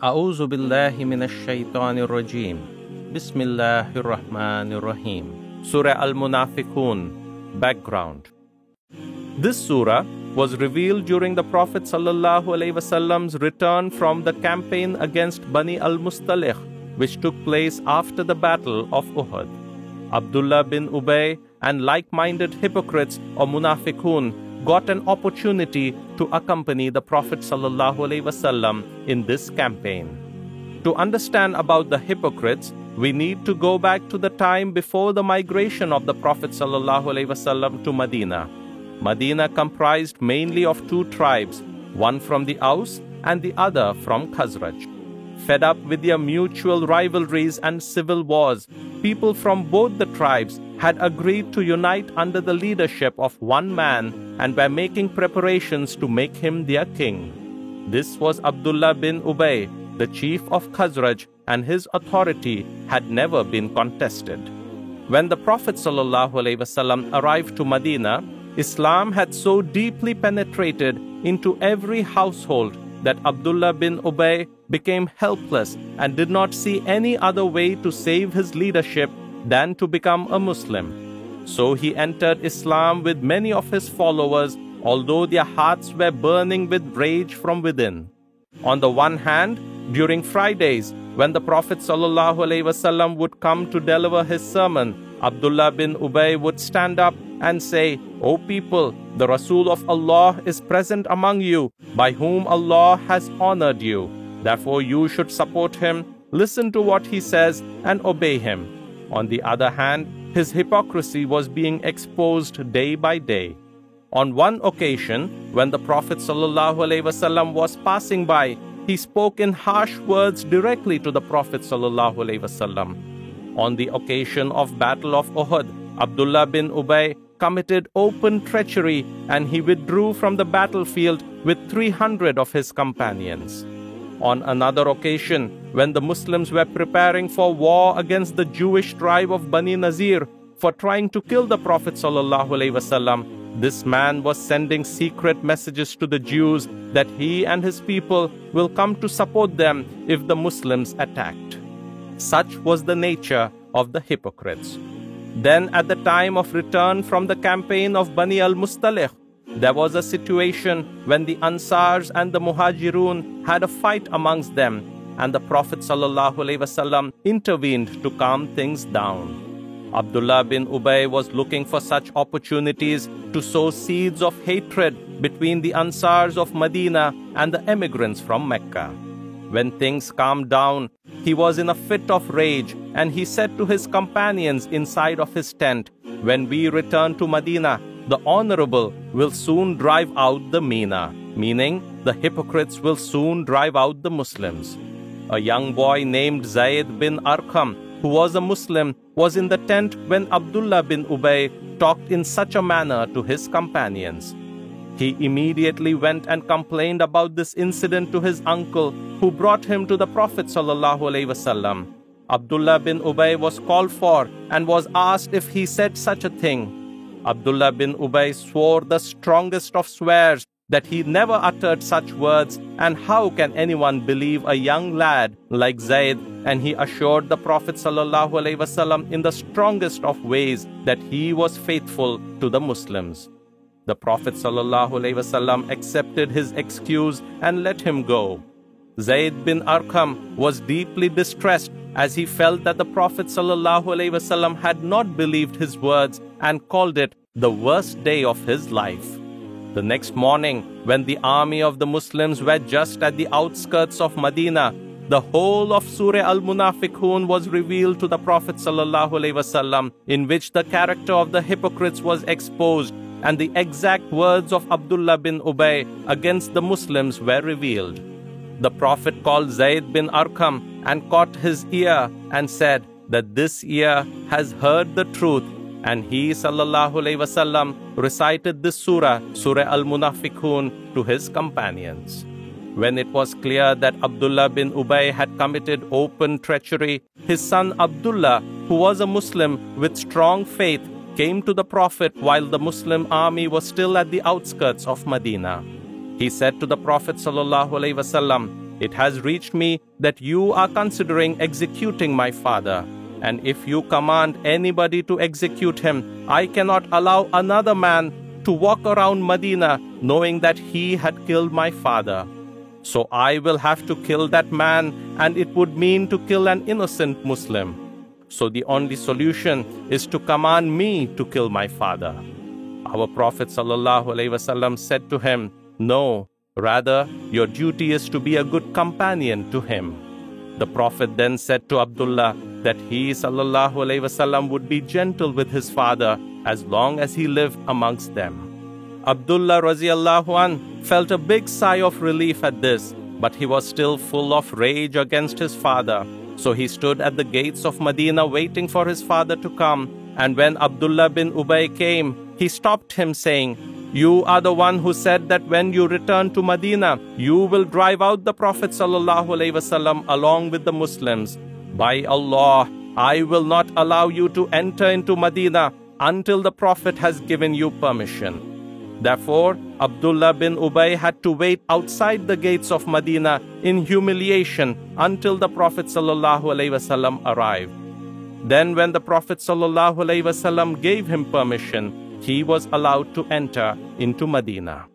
A'udhu billahi minash shaitanir rajim. Bismillahir Rahmanir Rahim. Surah Al-Munafiqun. Background. This surah was revealed during the Prophet ﷺ's return from the campaign against Bani al-Mustaliq, which took place after the Battle of Uhud. Abdullah bin Ubay and like-minded hypocrites or Munafiqun got an opportunity to accompany the Prophet ﷺ in this campaign. To understand about the hypocrites, we need to go back to the time before the migration of the Prophet ﷺ to Medina. Medina comprised mainly of two tribes, one from the Aus and the other from Khazraj. Fed up with their mutual rivalries and civil wars, people from both the tribes had agreed to unite under the leadership of one man and were making preparations to make him their king. This was Abdullah bin Ubay, the chief of Khazraj, and his authority had never been contested. When the Prophet ﷺ arrived to Medina, Islam had so deeply penetrated into every household that Abdullah bin Ubay became helpless and did not see any other way to save his leadership than to become a Muslim. So he entered Islam with many of his followers, although their hearts were burning with rage from within. On the one hand, during Fridays, when the Prophet ﷺ would come to deliver his sermon, Abdullah bin Ubay would stand up and say, "O people, the Rasul of Allah is present among you, by whom Allah has honored you. Therefore you should support him, listen to what he says, and obey him." On the other hand, his hypocrisy was being exposed day by day. On one occasion, when the Prophet ﷺ was passing by, he spoke in harsh words directly to the Prophet ﷺ. On the occasion of Battle of Uhud, Abdullah bin Ubay committed open treachery and he withdrew from the battlefield with 300 of his companions. On another occasion, when the Muslims were preparing for war against the Jewish tribe of Bani Nazir for trying to kill the Prophet ﷺ, this man was sending secret messages to the Jews that he and his people will come to support them if the Muslims attacked. Such was the nature of the hypocrites. Then at the time of return from the campaign of Bani al-Mustaliq, there was a situation when the Ansars and the Muhajirun had a fight amongst them, and the Prophet ﷺ intervened to calm things down. Abdullah bin Ubay was looking for such opportunities to sow seeds of hatred between the Ansars of Medina and the emigrants from Mecca. When things calmed down, he was in a fit of rage, and he said to his companions inside of his tent, "When we return to Medina, the honorable will soon drive out the Mina," meaning the hypocrites will soon drive out the Muslims. A young boy named Zayd bin Arqam, who was a Muslim, was in the tent when Abdullah bin Ubay talked in such a manner to his companions. He immediately went and complained about this incident to his uncle, who brought him to the Prophet ﷺ. Abdullah bin Ubay was called for and was asked if he said such a thing. Abdullah bin Ubay swore the strongest of swears that he never uttered such words, and how can anyone believe a young lad like Zayd? And he assured the Prophet ﷺ in the strongest of ways that he was faithful to the Muslims. The Prophet ﷺ accepted his excuse and let him go. Zayd bin Arqam was deeply distressed as he felt that the Prophet ﷺ had not believed his words and called it the worst day of his life. The next morning, when the army of the Muslims were just at the outskirts of Medina, the whole of Surah Al-Munafiqun was revealed to the Prophet ﷺ, in which the character of the hypocrites was exposed, and the exact words of Abdullah bin Ubay against the Muslims were revealed. The Prophet called Zayd bin Arqam and caught his ear and said that this ear has heard the truth, and he ﷺ recited this surah, Surah Al-Munafiqun, to his companions. When it was clear that Abdullah bin Ubay had committed open treachery, his son Abdullah, who was a Muslim with strong faith, came to the Prophet while the Muslim army was still at the outskirts of Medina. He said to the Prophet ﷺ, It has reached me that you are considering executing my father. And if you command anybody to execute him, I cannot allow another man to walk around Medina knowing that he had killed my father. So I will have to kill that man, and it would mean to kill an innocent Muslim. So the only solution is to command me to kill my father. Our Prophet ﷺ said to him, "No, rather your duty is to be a good companion to him." The Prophet then said to Abdullah that he ﷺ would be gentle with his father as long as he lived amongst them. Abdullah radiallahu anh felt a big sigh of relief at this, but he was still full of rage against his father. So he stood at the gates of Medina waiting for his father to come. And when Abdullah bin Ubay came, he stopped him saying, "You are the one who said that when you return to Medina, you will drive out the Prophet ﷺ along with the Muslims. By Allah, I will not allow you to enter into Medina until the Prophet has given you permission." Therefore, Abdullah bin Ubay had to wait outside the gates of Medina in humiliation until the Prophet ﷺ arrived. Then when the Prophet ﷺ gave him permission, he was allowed to enter into Medina.